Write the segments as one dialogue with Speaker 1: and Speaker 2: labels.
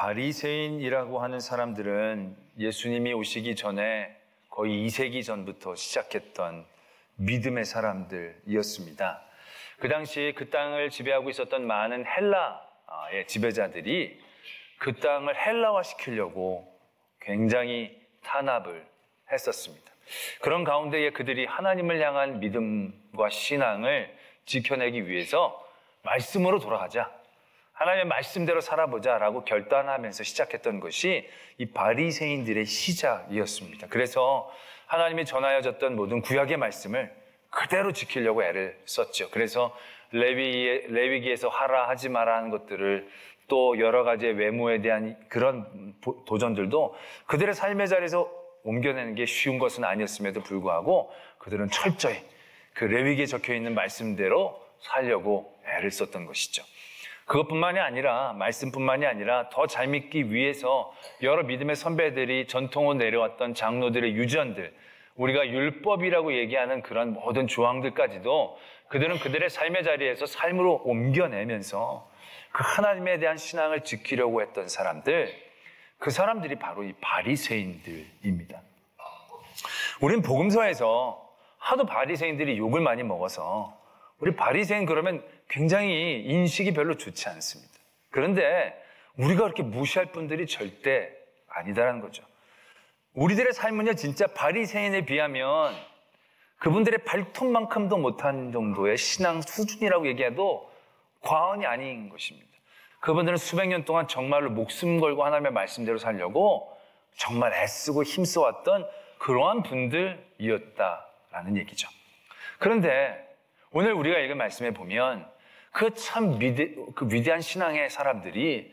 Speaker 1: 바리새인이라고 하는 사람들은 예수님이 오시기 전에 거의 2세기 전부터 시작했던 믿음의 사람들이었습니다. 그 당시 그 땅을 지배하고 있었던 많은 헬라의 지배자들이 그 땅을 헬라화 시키려고 굉장히 탄압을 했었습니다. 그런 가운데에 그들이 하나님을 향한 믿음과 신앙을 지켜내기 위해서 말씀으로 돌아가자, 하나님의 말씀대로 살아보자라고 결단하면서 시작했던 것이 이 바리새인들의 시작이었습니다. 그래서 하나님이 전하여 줬던 모든 구약의 말씀을 그대로 지키려고 애를 썼죠. 그래서 레위기에서 하라 하지 마라 하는 것들을, 또 여러 가지의 외모에 대한 그런 도전들도 그들의 삶의 자리에서 옮겨내는 게 쉬운 것은 아니었음에도 불구하고 그들은 철저히 그 레위기에 적혀있는 말씀대로 살려고 애를 썼던 것이죠. 그것뿐만이 아니라, 말씀뿐만이 아니라 더 잘 믿기 위해서 여러 믿음의 선배들이 전통으로 내려왔던 장로들의 유전들, 우리가 율법이라고 얘기하는 그런 모든 조항들까지도 그들은 그들의 삶의 자리에서 삶으로 옮겨내면서 그 하나님에 대한 신앙을 지키려고 했던 사람들, 그 사람들이 바로 이 바리새인들입니다. 우린 복음서에서 하도 바리새인들이 욕을 많이 먹어서 우리 바리새인 그러면 굉장히 인식이 별로 좋지 않습니다. 그런데 우리가 그렇게 무시할 분들이 절대 아니다라는 거죠. 우리들의 삶은요, 진짜 바리새인에 비하면 그분들의 발톱만큼도 못한 정도의 신앙 수준이라고 얘기해도 과언이 아닌 것입니다. 그분들은 수백 년 동안 정말로 목숨 걸고 하나님의 말씀대로 살려고 정말 애쓰고 힘써왔던 그러한 분들이었다라는 얘기죠. 그런데 오늘 우리가 읽은 말씀에 보면 그 참 위대한 신앙의 사람들이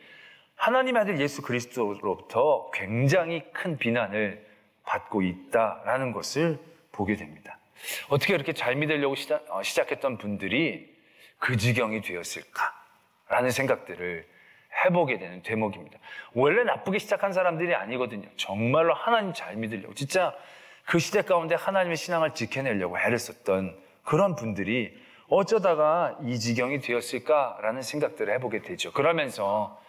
Speaker 1: 하나님의 아들 예수 그리스도로부터 굉장히 큰 비난을 받고 있다라는 것을 보게 됩니다. 어떻게 그렇게 잘 믿으려고 시작했던 분들이 그 지경이 되었을까라는 생각들을 해보게 되는 대목입니다. 원래 나쁘게 시작한 사람들이 아니거든요. 정말로 하나님 잘 믿으려고, 진짜 그 시대 가운데 하나님의 신앙을 지켜내려고 애를 썼던 그런 분들이 어쩌다가 이 지경이 되었을까라는 생각들을 해보게 되죠. 그러면서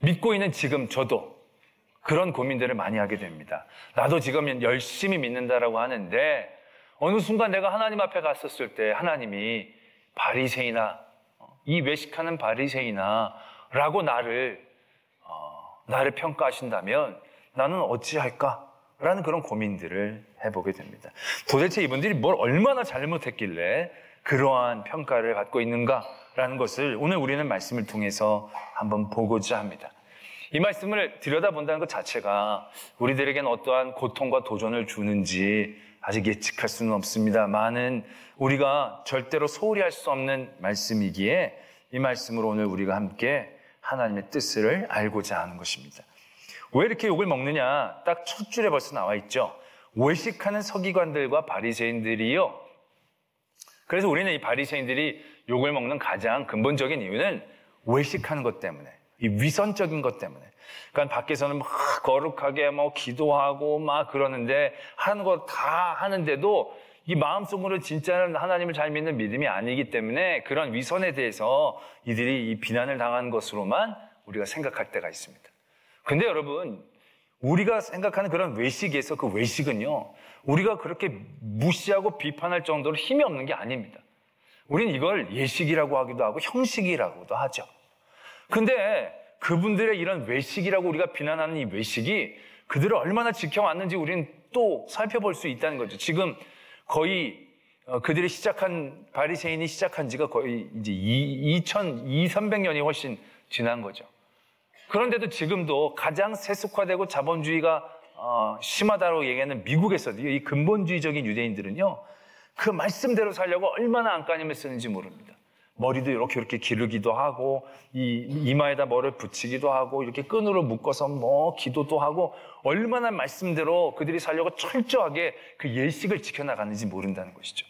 Speaker 1: 믿고 있는 지금 저도 그런 고민들을 많이 하게 됩니다. 나도 지금 열심히 믿는다라고 하는데 어느 순간 내가 하나님 앞에 갔었을 때 하나님이 바리새인아, 이 외식하는 바리새인아 라고 나를 평가하신다면 나는 어찌할까? 라는 그런 고민들을 해보게 됩니다. 도대체 이분들이 뭘 얼마나 잘못했길래 그러한 평가를 받고 있는가라는 것을 오늘 우리는 말씀을 통해서 한번 보고자 합니다. 이 말씀을 들여다본다는 것 자체가 우리들에겐 어떠한 고통과 도전을 주는지 아직 예측할 수는 없습니다만은 우리가 절대로 소홀히 할 수 없는 말씀이기에 이 말씀으로 오늘 우리가 함께 하나님의 뜻을 알고자 하는 것입니다. 왜 이렇게 욕을 먹느냐? 딱 첫 줄에 벌써 나와 있죠. 외식하는 서기관들과 바리새인들이요. 그래서 우리는 이 바리새인들이 욕을 먹는 가장 근본적인 이유는 외식하는 것 때문에, 이 위선적인 것 때문에. 그러니까 밖에서는 막 거룩하게 기도하고 막 그러는데 하는 거 다 하는데도 이 마음속으로 진짜는 하나님을 잘 믿는 믿음이 아니기 때문에 그런 위선에 대해서 이들이 이 비난을 당한 것으로만 우리가 생각할 때가 있습니다. 근데 여러분, 우리가 생각하는 그런 외식에서 그 외식은요, 우리가 그렇게 무시하고 비판할 정도로 힘이 없는 게 아닙니다. 우린 이걸 예식이라고 하기도 하고 형식이라고도 하죠. 근데 그분들의 이런 외식이라고 우리가 비난하는 이 외식이 그들을 얼마나 지켜왔는지 우리는 또 살펴볼 수 있다는 거죠. 지금 거의 그들이 시작한, 바리새인이 시작한 지가 거의 이제 2,300년이 훨씬 지난 거죠. 그런데도 지금도 가장 세속화되고 자본주의가 심하다고 얘기하는 미국에서도 이 근본주의적인 유대인들은요, 그 말씀대로 살려고 얼마나 안간힘을 쓰는지 모릅니다. 머리도 이렇게 기르기도 하고, 이마에다 뭐를 붙이기도 하고, 이렇게 끈으로 묶어서 기도도 하고, 얼마나 말씀대로 그들이 살려고 철저하게 그 예식을 지켜나가는지 모른다는 것이죠.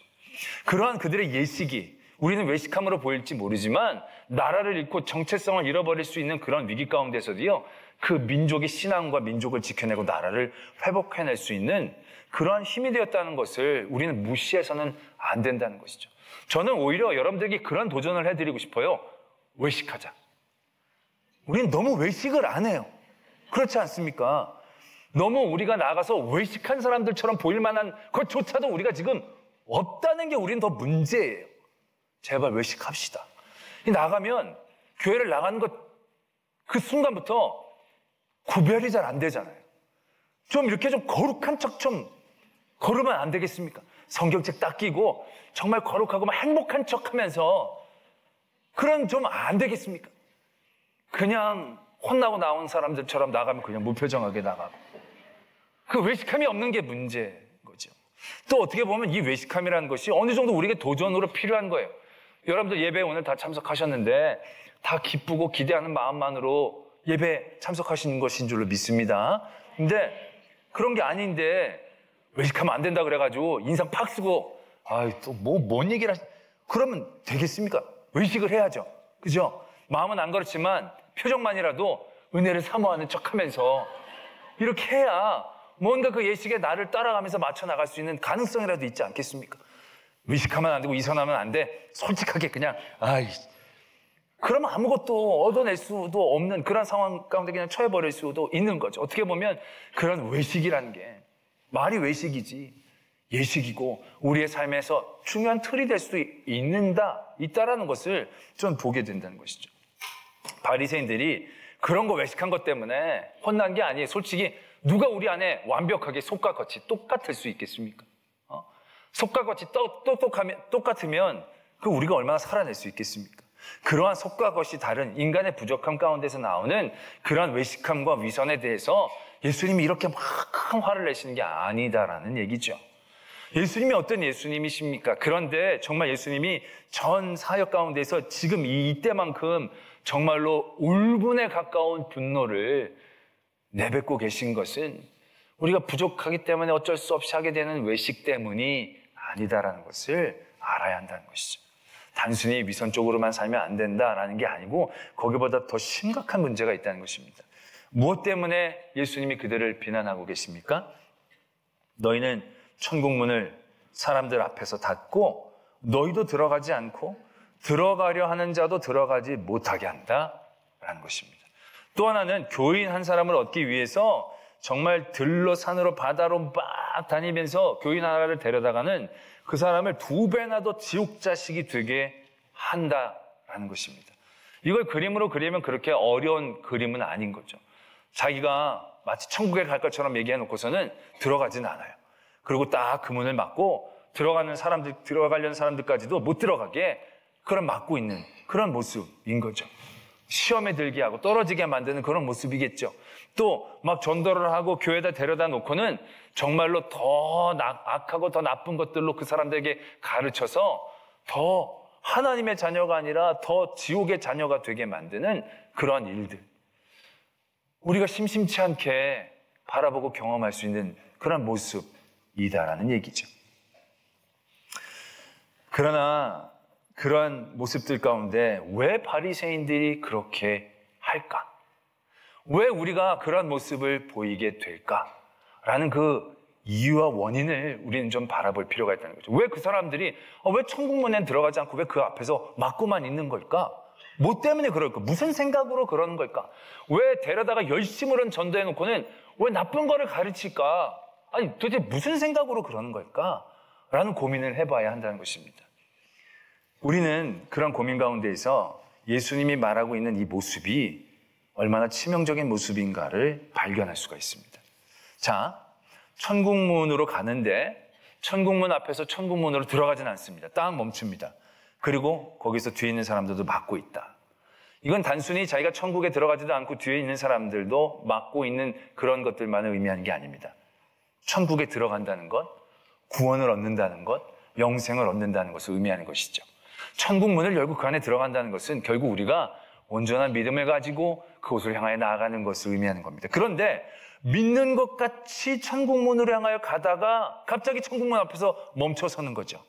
Speaker 1: 그러한 그들의 예식이 우리는 외식함으로 보일지 모르지만 나라를 잃고 정체성을 잃어버릴 수 있는 그런 위기 가운데서도요, 그 민족의 신앙과 민족을 지켜내고 나라를 회복해낼 수 있는 그러한 힘이 되었다는 것을 우리는 무시해서는 안 된다는 것이죠. 저는 오히려 여러분들에게 그런 도전을 해드리고 싶어요. 외식하자. 우리는 너무 외식을 안 해요. 그렇지 않습니까? 너무 우리가 나가서 외식한 사람들처럼 보일 만한 것조차도 우리가 지금 없다는 게 우리는 더 문제예요. 제발 외식합시다. 나가면 교회를 나가는 것 그 순간부터 구별이 잘 안 되잖아요. 좀 이렇게 좀 거룩한 척 좀 걸으면 안 되겠습니까? 성경책 딱 끼고 정말 거룩하고 막 행복한 척 하면서 그럼 좀 안 되겠습니까? 그냥 혼나고 나온 사람들처럼 나가면 그냥 무표정하게 나가고. 그 외식함이 없는 게 문제인 거죠. 또 어떻게 보면 이 외식함이라는 것이 어느 정도 우리에게 도전으로 필요한 거예요. 여러분들 예배 오늘 다 참석하셨는데 다 기쁘고 기대하는 마음만으로 예배 참석하시는 것인 줄로 믿습니다. 근데 그런 게 아닌데 외식하면 안 된다 그래가지고 인상 팍 쓰고 또 뭔 얘기를 그러면 되겠습니까? 외식을 해야죠. 그죠? 마음은 안 그렇지만 표정만이라도 은혜를 사모하는 척하면서 이렇게 해야 뭔가 그 예식에 나를 따라가면서 맞춰 나갈 수 있는 가능성이라도 있지 않겠습니까? 외식하면 안 되고 이선하면 안 돼. 솔직하게 그냥 그러면 아무것도 얻어낼 수도 없는 그런 상황 가운데 그냥 처해버릴 수도 있는 거죠. 어떻게 보면 그런 외식이라는 게 말이 외식이지 예식이고 우리의 삶에서 중요한 틀이 될 수도 있다라는 것을 좀 보게 된다는 것이죠. 바리새인들이 그런 거 외식한 것 때문에 혼난 게 아니에요. 솔직히 누가 우리 안에 완벽하게 속과 겉이 똑같을 수 있겠습니까? 속과 겉이 똑같으면 그 우리가 얼마나 살아낼 수 있겠습니까? 그러한 속과 겉이 다른 인간의 부족함 가운데서 나오는 그러한 외식함과 위선에 대해서 예수님이 이렇게 막 큰 화를 내시는 게 아니다라는 얘기죠. 예수님이 어떤 예수님이십니까? 그런데 정말 예수님이 전 사역 가운데서 지금 이때만큼 정말로 울분에 가까운 분노를 내뱉고 계신 것은 우리가 부족하기 때문에 어쩔 수 없이 하게 되는 외식 때문이 아니다라는 것을 알아야 한다는 것이죠. 단순히 위선 쪽으로만 살면 안 된다라는 게 아니고 거기보다 더 심각한 문제가 있다는 것입니다. 무엇 때문에 예수님이 그들을 비난하고 계십니까? 너희는 천국문을 사람들 앞에서 닫고 너희도 들어가지 않고 들어가려 하는 자도 들어가지 못하게 한다라는 것입니다. 또 하나는 교인 한 사람을 얻기 위해서 정말 들로 산으로 바다로 막 다니면서 교인 하나를 데려다가는 그 사람을 2배나 더 지옥 자식이 되게 한다라는 것입니다. 이걸 그림으로 그리면 그렇게 어려운 그림은 아닌 거죠. 자기가 마치 천국에 갈 것처럼 얘기해 놓고서는 들어가지는 않아요. 그리고 딱 그 문을 막고 들어가려는 사람들까지도 못 들어가게 그런 막고 있는 그런 모습인 거죠. 시험에 들게 하고 떨어지게 만드는 그런 모습이겠죠. 또 막 전도를 하고 교회에다 데려다 놓고는 정말로 더 악하고 더 나쁜 것들로 그 사람들에게 가르쳐서 더 하나님의 자녀가 아니라 더 지옥의 자녀가 되게 만드는 그런 일들. 우리가 심심치 않게 바라보고 경험할 수 있는 그런 모습이다라는 얘기죠. 그러나 그러한 모습들 가운데 왜 바리새인들이 그렇게 할까? 왜 우리가 그러한 모습을 보이게 될까라는 그 이유와 원인을 우리는 좀 바라볼 필요가 있다는 거죠. 왜 그 사람들이 왜 천국문에 들어가지 않고 왜 그 앞에서 막고만 있는 걸까? 뭐 때문에 그럴까? 무슨 생각으로 그러는 걸까? 왜 데려다가 열심으로 전도해 놓고는 왜 나쁜 거를 가르칠까? 아니 도대체 무슨 생각으로 그러는 걸까? 라는 고민을 해봐야 한다는 것입니다. 우리는 그런 고민 가운데에서 예수님이 말하고 있는 이 모습이 얼마나 치명적인 모습인가를 발견할 수가 있습니다. 자, 천국문으로 가는데 천국문 앞에서 천국문으로 들어가진 않습니다. 딱 멈춥니다. 그리고 거기서 뒤에 있는 사람들도 막고 있다. 이건 단순히 자기가 천국에 들어가지도 않고 뒤에 있는 사람들도 막고 있는 그런 것들만을 의미하는 게 아닙니다. 천국에 들어간다는 것, 구원을 얻는다는 것, 영생을 얻는다는 것을 의미하는 것이죠. 천국 문을 열고 그 안에 들어간다는 것은 결국 우리가 온전한 믿음을 가지고 그곳을 향하여 나아가는 것을 의미하는 겁니다. 그런데 믿는 것 같이 천국 문으로 향하여 가다가 갑자기 천국 문 앞에서 멈춰서는 거죠.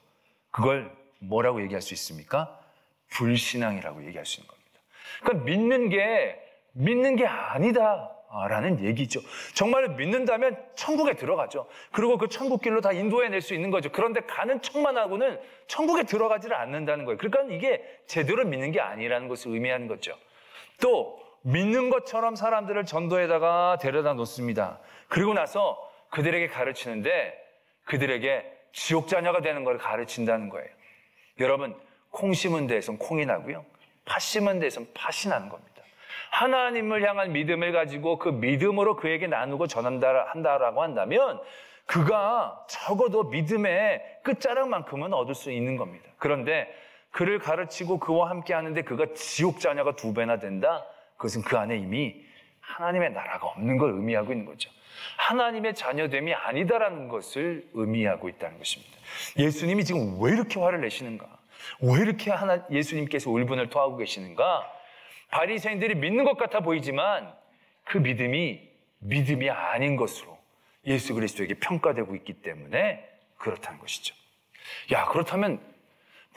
Speaker 1: 그걸 뭐라고 얘기할 수 있습니까? 불신앙이라고 얘기할 수 있는 겁니다. 그러니까 믿는 게 아니다라는 얘기죠. 정말 믿는다면 천국에 들어가죠. 그리고 그 천국 길로 다 인도해낼 수 있는 거죠. 그런데 가는 척만 하고는 천국에 들어가지를 않는다는 거예요. 그러니까 이게 제대로 믿는 게 아니라는 것을 의미하는 거죠. 또 믿는 것처럼 사람들을 전도에다가 데려다 놓습니다. 그리고 나서 그들에게 가르치는데 그들에게 지옥 자녀가 되는 걸 가르친다는 거예요. 여러분, 콩 심은 데에선 콩이 나고요, 팥 심은 데에선 팥이 나는 겁니다. 하나님을 향한 믿음을 가지고 그 믿음으로 그에게 나누고 전한다라고 한다면 그가 적어도 믿음의 끝자락만큼은 얻을 수 있는 겁니다. 그런데 그를 가르치고 그와 함께 하는데 그가 지옥 자녀가 2배나 된다? 그것은 그 안에 이미 하나님의 나라가 없는 걸 의미하고 있는 거죠. 하나님의 자녀됨이 아니다라는 것을 의미하고 있다는 것입니다. 예수님이 지금 왜 이렇게 화를 내시는가? 왜 이렇게 예수님께서 울분을 토하고 계시는가? 바리새인들이 믿는 것 같아 보이지만 그 믿음이 아닌 것으로 예수 그리스도에게 평가되고 있기 때문에 그렇다는 것이죠. 그렇다면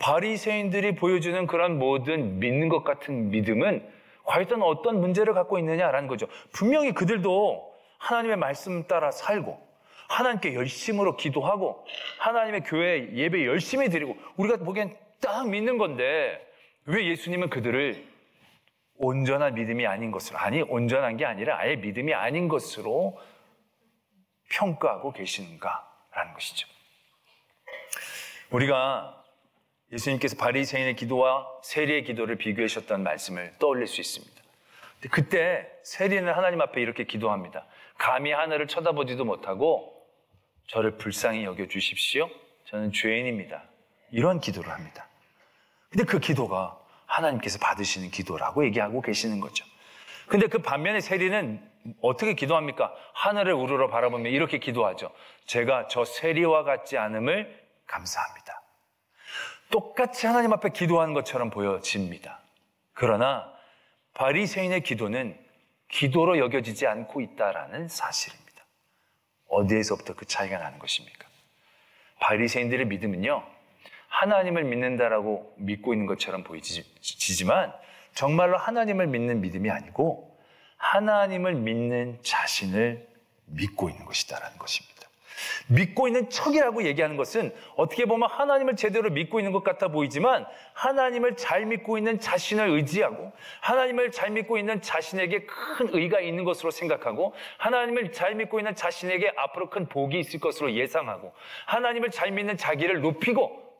Speaker 1: 바리새인들이 보여주는 그런 모든 믿는 것 같은 믿음은 과연 어떤 문제를 갖고 있느냐라는 거죠. 분명히 그들도 하나님의 말씀 따라 살고 하나님께 열심으로 기도하고 하나님의 교회 예배 열심히 드리고 우리가 보기엔 딱 믿는 건데 왜 예수님은 그들을 온전한 믿음이 아닌 것으로, 온전한 게 아니라 아예 믿음이 아닌 것으로 평가하고 계시는가라는 것이죠. 우리가 예수님께서 바리새인의 기도와 세리의 기도를 비교하셨던 말씀을 떠올릴 수 있습니다. 그때 세리는 하나님 앞에 이렇게 기도합니다. 감히 하늘을 쳐다보지도 못하고 저를 불쌍히 여겨주십시오. 저는 죄인입니다. 이런 기도를 합니다. 근데 그 기도가 하나님께서 받으시는 기도라고 얘기하고 계시는 거죠. 근데 그 반면에 세리는 어떻게 기도합니까? 하늘을 우러러 바라보며 이렇게 기도하죠. 제가 저 세리와 같지 않음을 감사합니다. 똑같이 하나님 앞에 기도하는 것처럼 보여집니다. 그러나 바리새인의 기도는 기도로 여겨지지 않고 있다라는 사실입니다. 어디에서부터 그 차이가 나는 것입니까? 바리새인들의 믿음은요, 하나님을 믿는다라고 믿고 있는 것처럼 보이지만 정말로 하나님을 믿는 믿음이 아니고 하나님을 믿는 자신을 믿고 있는 것이다라는 것입니다. 믿고 있는 척이라고 얘기하는 것은 어떻게 보면 하나님을 제대로 믿고 있는 것 같아 보이지만 하나님을 잘 믿고 있는 자신을 의지하고 하나님을 잘 믿고 있는 자신에게 큰 의가 있는 것으로 생각하고 하나님을 잘 믿고 있는 자신에게 앞으로 큰 복이 있을 것으로 예상하고 하나님을 잘 믿는 자기를 높이고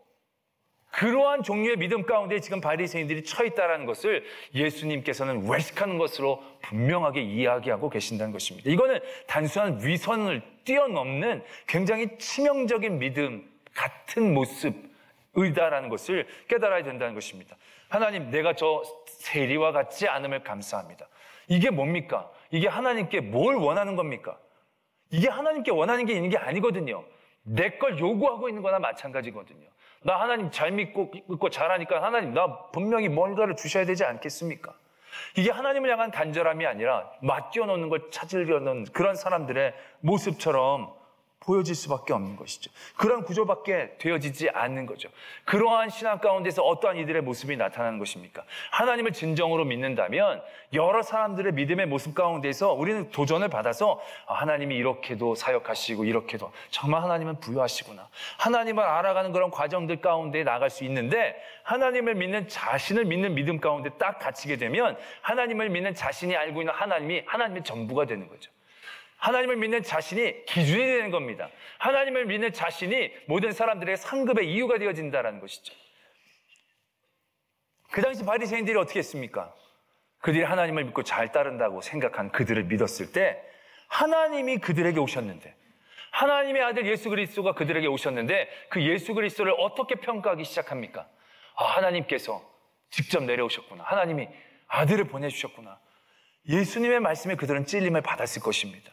Speaker 1: 그러한 종류의 믿음 가운데 지금 바리새인들이 처해 있다는 것을 예수님께서는 외식하는 것으로 분명하게 이야기하고 계신다는 것입니다. 이거는 단순한 위선을 뛰어넘는 굉장히 치명적인 믿음 같은 모습이다라는 것을 깨달아야 된다는 것입니다. 하나님, 내가 저 세리와 같지 않음을 감사합니다. 이게 뭡니까? 이게 하나님께 뭘 원하는 겁니까? 이게 하나님께 원하는 게 있는 게 아니거든요. 내 걸 요구하고 있는 거나 마찬가지거든요. 나 하나님 잘 믿고 잘하니까 하나님 나 분명히 뭔가를 주셔야 되지 않겠습니까? 이게 하나님을 향한 간절함이 아니라 맡겨놓는 걸 찾으려는 그런 사람들의 모습처럼 보여질 수밖에 없는 것이죠. 그런 구조밖에 되어지지 않는 거죠. 그러한 신앙 가운데서 어떠한 이들의 모습이 나타나는 것입니까? 하나님을 진정으로 믿는다면 여러 사람들의 믿음의 모습 가운데서 우리는 도전을 받아서 하나님이 이렇게도 사역하시고 이렇게도 정말 하나님은 부유하시구나. 하나님을 알아가는 그런 과정들 가운데 나갈 수 있는데 하나님을 믿는 자신을 믿는 믿음 가운데 딱 갇히게 되면 하나님을 믿는 자신이 알고 있는 하나님이 하나님의 전부가 되는 거죠. 하나님을 믿는 자신이 기준이 되는 겁니다. 하나님을 믿는 자신이 모든 사람들의 상급의 이유가 되어진다는 것이죠. 그 당시 바리새인들이 어떻게 했습니까? 그들이 하나님을 믿고 잘 따른다고 생각한 그들을 믿었을 때 하나님이 그들에게 오셨는데 하나님의 아들 예수 그리스도가 그들에게 오셨는데 그 예수 그리스도를 어떻게 평가하기 시작합니까? 하나님께서 직접 내려오셨구나. 하나님이 아들을 보내주셨구나. 예수님의 말씀에 그들은 찔림을 받았을 것입니다.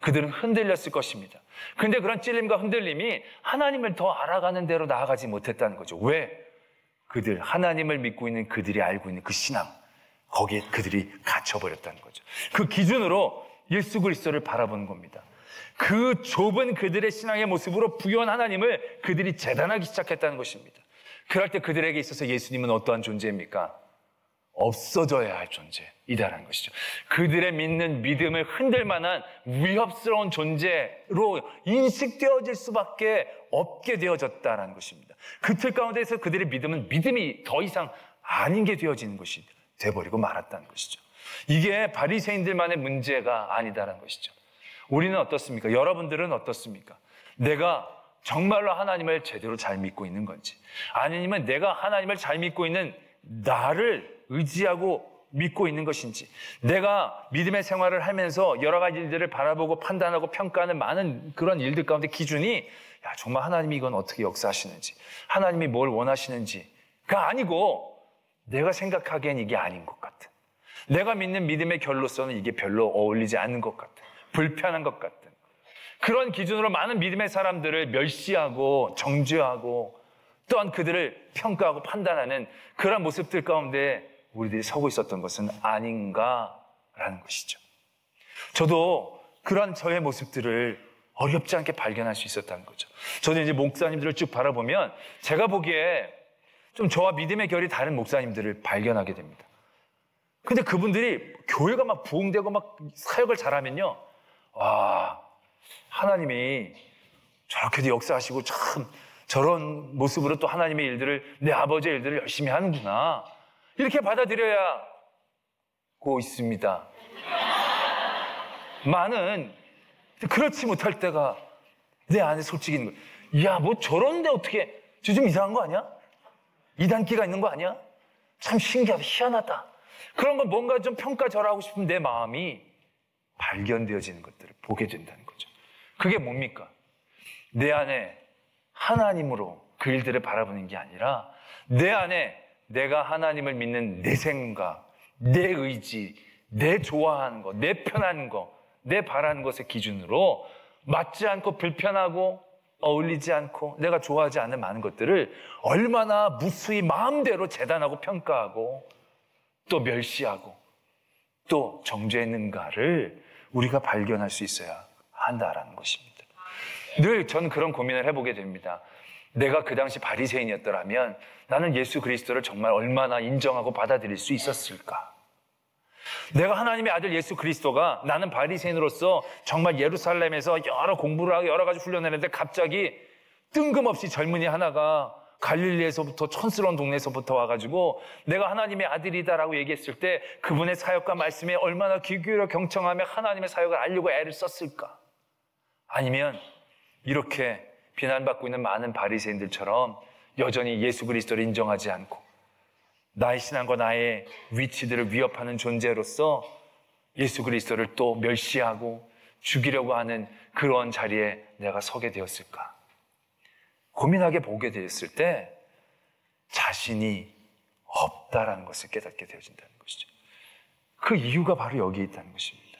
Speaker 1: 그들은 흔들렸을 것입니다. 그런데 그런 찔림과 흔들림이 하나님을 더 알아가는 대로 나아가지 못했다는 거죠. 왜? 그들, 하나님을 믿고 있는 그들이 알고 있는 그 신앙, 거기에 그들이 갇혀버렸다는 거죠. 그 기준으로 예수 그리스도를 바라보는 겁니다. 그 좁은 그들의 신앙의 모습으로 부여한 하나님을 그들이 재단하기 시작했다는 것입니다. 그럴 때 그들에게 있어서 예수님은 어떠한 존재입니까? 없어져야 할 존재이다라는 것이죠. 그들의 믿는 믿음을 흔들 만한 위협스러운 존재로 인식되어질 수밖에 없게 되어졌다라는 것입니다. 그 틀 가운데서 그들의 믿음은 믿음이 더 이상 아닌 게 되어지는 것이 돼버리고 말았다는 것이죠. 이게 바리새인들만의 문제가 아니다라는 것이죠. 우리는 어떻습니까? 여러분들은 어떻습니까? 내가 정말로 하나님을 제대로 잘 믿고 있는 건지, 아니면 내가 하나님을 잘 믿고 있는 나를 의지하고 믿고 있는 것인지, 내가 믿음의 생활을 하면서 여러 가지 일들을 바라보고 판단하고 평가하는 많은 그런 일들 가운데 기준이 정말 하나님이 이건 어떻게 역사하시는지, 하나님이 뭘 원하시는지가 아니고 내가 생각하기엔 이게 아닌 것 같은, 내가 믿는 믿음의 결로서는 이게 별로 어울리지 않는 것 같은, 불편한 것 같은 그런 기준으로 많은 믿음의 사람들을 멸시하고 정죄하고 또한 그들을 평가하고 판단하는 그런 모습들 가운데 우리들이 서고 있었던 것은 아닌가라는 것이죠. 저도 그런 저의 모습들을 어렵지 않게 발견할 수 있었다는 거죠. 저는 이제 목사님들을 쭉 바라보면 제가 보기에 좀 저와 믿음의 결이 다른 목사님들을 발견하게 됩니다. 근데 그분들이 교회가 막 부흥되고 막 사역을 잘하면요, 와, 하나님이 저렇게도 역사하시고 참 저런 모습으로 또 하나님의 일들을, 내 아버지의 일들을 열심히 하는구나, 이렇게 받아들여야 고 있습니다. 많은 그렇지 못할 때가 내 안에 솔직히 있는 거예요. 야, 뭐 저런데 어떻게, 저 좀 이상한 거 아니야? 이단기가 있는 거 아니야? 참 신기하다, 희한하다. 그런 거 뭔가 좀 평가절하고 싶은 내 마음이 발견되어지는 것들을 보게 된다는 거죠. 그게 뭡니까? 내 안에 하나님으로 그 일들을 바라보는 게 아니라 내 안에 내가 하나님을 믿는 내 생각, 내 의지, 내 좋아하는 거, 내 편한 거, 내 바라는 것의 기준으로 맞지 않고 불편하고 어울리지 않고 내가 좋아하지 않는 많은 것들을 얼마나 무수히 마음대로 재단하고 평가하고 또 멸시하고 또 정죄했는가를 우리가 발견할 수 있어야 한다라는 것입니다. 늘 저는 그런 고민을 해보게 됩니다. 내가 그 당시 바리새인이었더라면 나는 예수 그리스도를 정말 얼마나 인정하고 받아들일 수 있었을까? 내가 하나님의 아들 예수 그리스도가, 나는 바리새인으로서 정말 예루살렘에서 여러 공부를 하고 여러 가지 훈련을 했는데 갑자기 뜬금없이 젊은이 하나가 갈릴리에서부터, 촌스러운 동네에서부터 와가지고 내가 하나님의 아들이다라고 얘기했을 때 그분의 사역과 말씀에 얼마나 귀 기울여 경청하며 하나님의 사역을 알려고 애를 썼을까? 아니면 이렇게 비난받고 있는 많은 바리새인들처럼 여전히 예수 그리스도를 인정하지 않고 나의 신앙과 나의 위치들을 위협하는 존재로서 예수 그리스도를 또 멸시하고 죽이려고 하는 그런 자리에 내가 서게 되었을까? 고민하게 보게 되었을 때 자신이 없다라는 것을 깨닫게 되어진다는 것이죠. 그 이유가 바로 여기에 있다는 것입니다.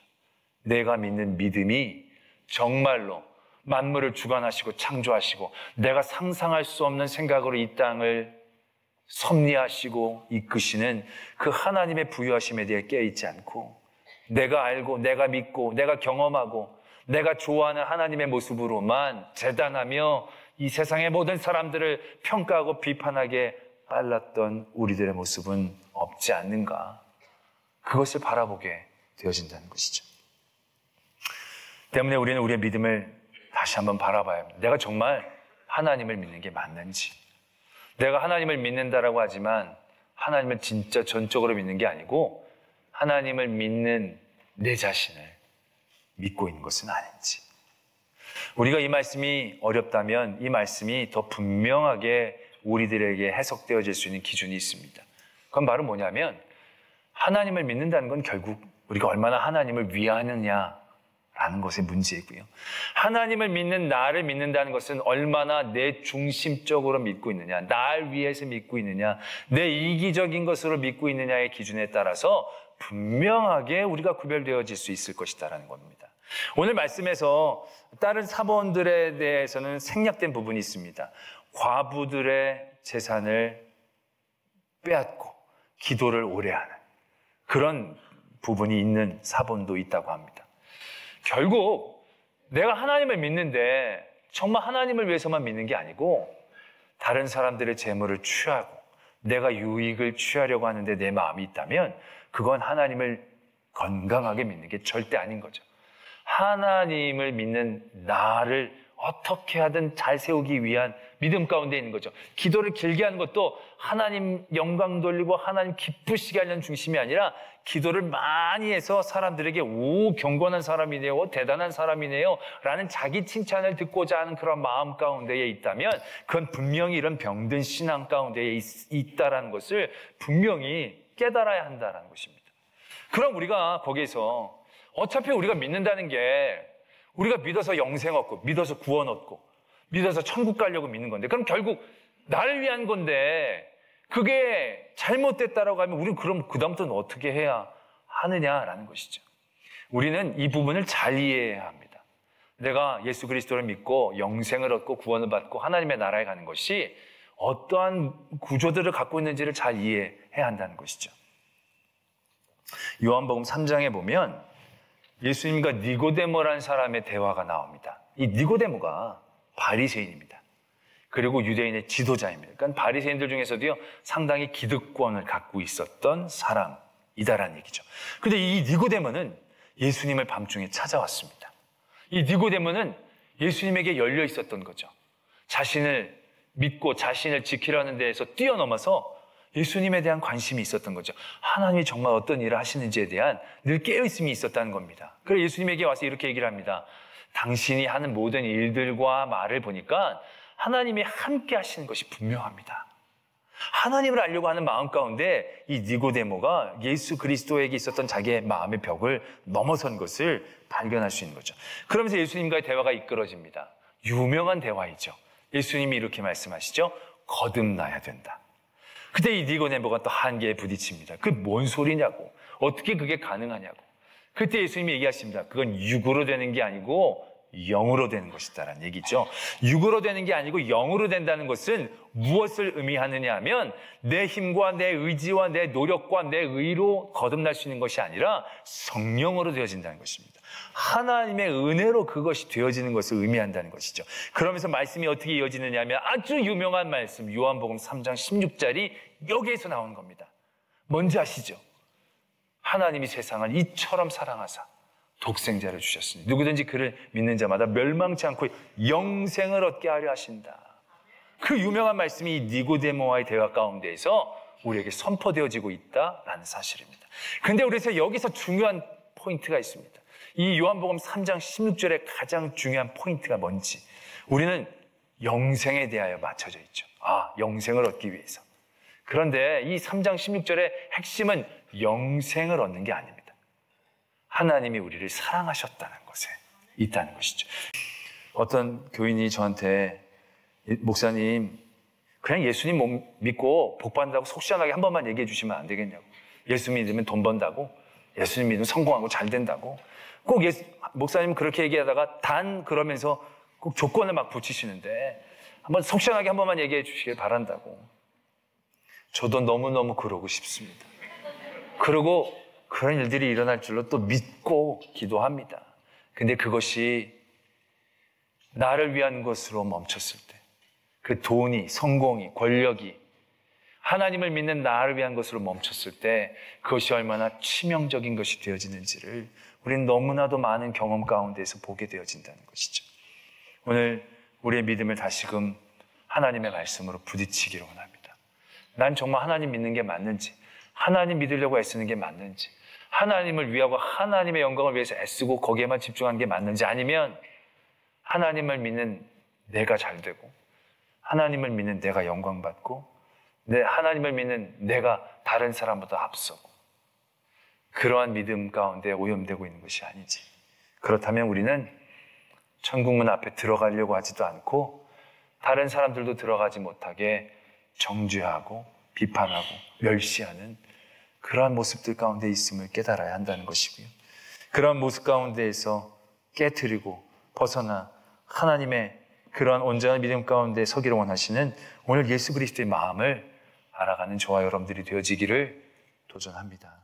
Speaker 1: 내가 믿는 믿음이 정말로 만물을 주관하시고 창조하시고 내가 상상할 수 없는 생각으로 이 땅을 섭리하시고 이끄시는 그 하나님의 부유하심에 대해 깨어있지 않고 내가 알고 내가 믿고 내가 경험하고 내가 좋아하는 하나님의 모습으로만 재단하며 이 세상의 모든 사람들을 평가하고 비판하게 빨랐던 우리들의 모습은 없지 않는가, 그것을 바라보게 되어진다는 것이죠. 때문에 우리는 우리의 믿음을 다시 한번 바라봐야 합니다. 내가 정말 하나님을 믿는 게 맞는지, 내가 하나님을 믿는다라고 하지만 하나님을 진짜 전적으로 믿는 게 아니고 하나님을 믿는 내 자신을 믿고 있는 것은 아닌지. 우리가 이 말씀이 어렵다면 이 말씀이 더 분명하게 우리들에게 해석되어질 수 있는 기준이 있습니다. 그건 바로 뭐냐면 하나님을 믿는다는 건 결국 우리가 얼마나 하나님을 위하느냐라는 것의 문제이고요. 하나님을 믿는 나를 믿는다는 것은 얼마나 내 중심적으로 믿고 있느냐, 날 위해서 믿고 있느냐, 내 이기적인 것으로 믿고 있느냐의 기준에 따라서 분명하게 우리가 구별되어질 수 있을 것이다라는 겁니다. 오늘 말씀에서 다른 사본들에 대해서는 생략된 부분이 있습니다. 과부들의 재산을 빼앗고 기도를 오래 하는 그런 부분이 있는 사본도 있다고 합니다. 결국 내가 하나님을 믿는데 정말 하나님을 위해서만 믿는 게 아니고 다른 사람들의 재물을 취하고 내가 유익을 취하려고 하는데 내 마음이 있다면 그건 하나님을 건강하게 믿는 게 절대 아닌 거죠. 하나님을 믿는 나를 어떻게 하든 잘 세우기 위한 믿음 가운데 있는 거죠. 기도를 길게 하는 것도 하나님 영광 돌리고 하나님 기쁘시게 하려는 중심이 아니라 기도를 많이 해서 사람들에게 오 경건한 사람이네요, 대단한 사람이네요 라는 자기 칭찬을 듣고자 하는 그런 마음 가운데에 있다면 그건 분명히 이런 병든 신앙 가운데에 있다라는 것을 분명히 깨달아야 한다는 것입니다. 그럼 우리가 거기에서 어차피 우리가 믿는다는 게 우리가 믿어서 영생 얻고 믿어서 구원 얻고 믿어서 천국 가려고 믿는 건데 그럼 결국 나를 위한 건데 그게 잘못됐다라고 하면 우리는 그럼 그다음부터는 어떻게 해야 하느냐라는 것이죠. 우리는 이 부분을 잘 이해해야 합니다. 내가 예수 그리스도를 믿고 영생을 얻고 구원을 받고 하나님의 나라에 가는 것이 어떠한 구조들을 갖고 있는지를 잘 이해해야 한다는 것이죠. 요한복음 3장에 보면 예수님과 니고데모라는 사람의 대화가 나옵니다. 이 니고데모가 바리새인입니다. 그리고 유대인의 지도자입니다. 그러니까 바리새인들 중에서도요 상당히 기득권을 갖고 있었던 사람이다라는 얘기죠. 그런데 이 니고데모는 예수님을 밤중에 찾아왔습니다. 이 니고데모는 예수님에게 열려 있었던 거죠. 자신을 믿고 자신을 지키려는 데에서 뛰어넘어서 예수님에 대한 관심이 있었던 거죠. 하나님이 정말 어떤 일을 하시는지에 대한 늘 깨어있음이 있었다는 겁니다. 그래서 예수님에게 와서 이렇게 얘기를 합니다. 당신이 하는 모든 일들과 말을 보니까 하나님이 함께 하시는 것이 분명합니다. 하나님을 알려고 하는 마음 가운데 이 니고데모가 예수 그리스도에게 있었던 자기의 마음의 벽을 넘어선 것을 발견할 수 있는 거죠. 그러면서 예수님과의 대화가 이끌어집니다. 유명한 대화이죠. 예수님이 이렇게 말씀하시죠. 거듭나야 된다. 그때 이 니고데모가 또 한계에 부딪힙니다. 그게 뭔 소리냐고. 어떻게 그게 가능하냐고. 그때 예수님이 얘기하십니다. 그건 육으로 되는 게 아니고 영으로 되는 것이다라는 얘기죠. 육으로 되는 게 아니고 영으로 된다는 것은 무엇을 의미하느냐 하면 내 힘과 내 의지와 내 노력과 내 의로 거듭날 수 있는 것이 아니라 성령으로 되어진다는 것입니다. 하나님의 은혜로 그것이 되어지는 것을 의미한다는 것이죠. 그러면서 말씀이 어떻게 이어지느냐 하면 아주 유명한 말씀 요한복음 3장 16절이 여기에서 나오는 겁니다. 뭔지 아시죠? 하나님이 세상을 이처럼 사랑하사 독생자를 주셨으니 누구든지 그를 믿는 자마다 멸망치 않고 영생을 얻게 하려 하신다. 그 유명한 말씀이 니고데모와의 대화 가운데에서 우리에게 선포되어지고 있다라는 사실입니다. 그런데 우리에서 여기서 중요한 포인트가 있습니다. 이 요한복음 3장 16절의 가장 중요한 포인트가 뭔지 우리는 영생에 대하여 맞춰져 있죠. 영생을 얻기 위해서. 그런데 이 3장 16절의 핵심은 영생을 얻는 게 아닙니다. 하나님이 우리를 사랑하셨다는 것에 있다는 것이죠. 어떤 교인이 저한테 목사님 그냥 예수님 믿고 복 받는다고 속 시원하게 한 번만 얘기해 주시면 안 되겠냐고. 예수 믿으면 돈 번다고, 예수님 믿으면 성공하고 잘 된다고. 꼭 목사님 그렇게 얘기하다가 그러면서 꼭 조건을 막 붙이시는데 한번 속 시원하게 한 번만 얘기해 주시길 바란다고. 저도 너무너무 그러고 싶습니다. 그리고 그런 일들이 일어날 줄로 또 믿고 기도합니다. 근데 그것이 나를 위한 것으로 멈췄을 때, 그 돈이, 성공이, 권력이 하나님을 믿는 나를 위한 것으로 멈췄을 때 그것이 얼마나 치명적인 것이 되어지는지를 우리는 너무나도 많은 경험 가운데서 보게 되어진다는 것이죠. 오늘 우리의 믿음을 다시금 하나님의 말씀으로 부딪히기를 원합니다. 난 정말 하나님 믿는 게 맞는지, 하나님 믿으려고 애쓰는 게 맞는지, 하나님을 위하고 하나님의 영광을 위해서 애쓰고 거기에만 집중하는 게 맞는지, 아니면 하나님을 믿는 내가 잘 되고 하나님을 믿는 내가 영광받고 하나님을 믿는 내가 다른 사람보다 앞서고 그러한 믿음 가운데 오염되고 있는 것이 아닌지. 그렇다면 우리는 천국문 앞에 들어가려고 하지도 않고 다른 사람들도 들어가지 못하게 정죄하고 비판하고 멸시하는 그러한 모습들 가운데 있음을 깨달아야 한다는 것이고요. 그러한 모습 가운데에서 깨트리고 벗어나 하나님의 그러한 온전한 믿음 가운데 서기를 원하시는 오늘 예수 그리스도의 마음을 알아가는 저와 여러분들이 되어지기를 도전합니다.